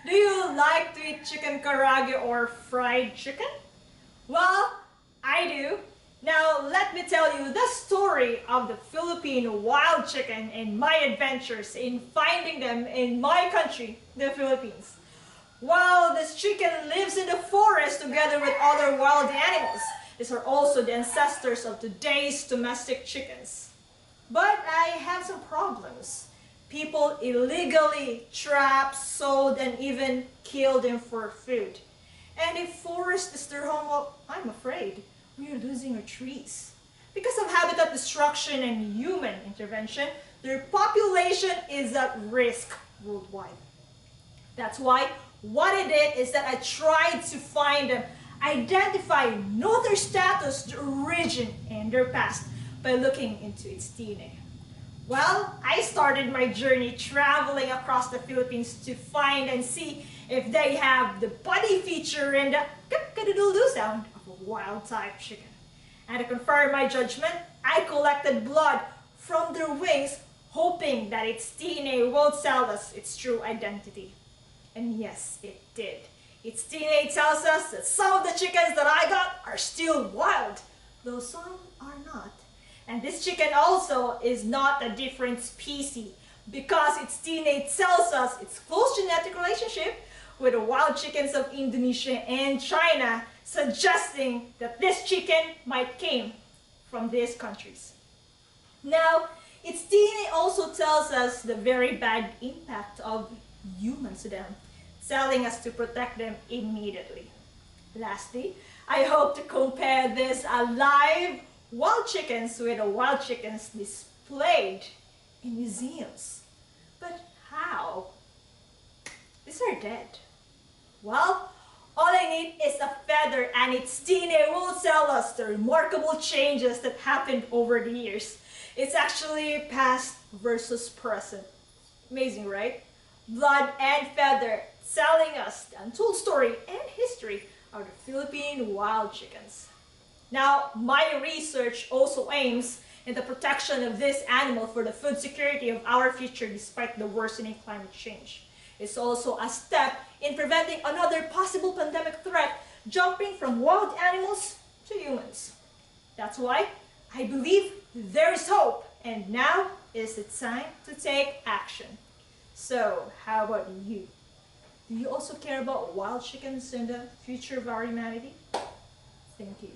Do you like to eat chicken karage or fried chicken? Well, I do. Now let me tell you the story of the Philippine wild chicken and my adventures in finding them in my country, the Philippines. While this chicken lives in the forest together with other wild animals, these are also the ancestors of today's domestic chickens. But I have some problems. People illegally trap, sold, and even kill them for food. And if forest is their home, well, I'm afraid we are losing our trees. Because of habitat destruction and human intervention, their population is at risk worldwide. That's why what I did is that I tried to find them, identify, know their status, their origin, and their past by looking into its DNA. Well, I started my journey traveling across the Philippines to find and see if they have the body feature and the cock-a-doodle-doo sound of a wild type chicken. And to confirm my judgment, I collected blood from their wings, hoping that its DNA will tell us its true identity. And yes, it did. Its DNA tells us that some of the chickens that I got are still wild, though some are not. And this chicken also is not a different species because its DNA tells us its close genetic relationship with the wild chickens of Indonesia and China, suggesting that this chicken might came from these countries. Now, its DNA also tells us the very bad impact of humans to them, telling us to protect them immediately. Lastly, I hope to compare this alive wild chickens with the wild chickens displayed in museums. But how? These are dead. Well, all I need is a feather and its DNA will tell us the remarkable changes that happened over the years. It's actually past versus present. Amazing, right? Blood and feather telling us the untold story and history of the Philippine wild chickens. Now, my research also aims in the protection of this animal for the food security of our future despite the worsening climate change. It's also a step in preventing another possible pandemic threat jumping from wild animals to humans. That's why I believe there is hope, and now is the time to take action. So, how about you? Do you also care about wild chickens and the future of our humanity? Thank you.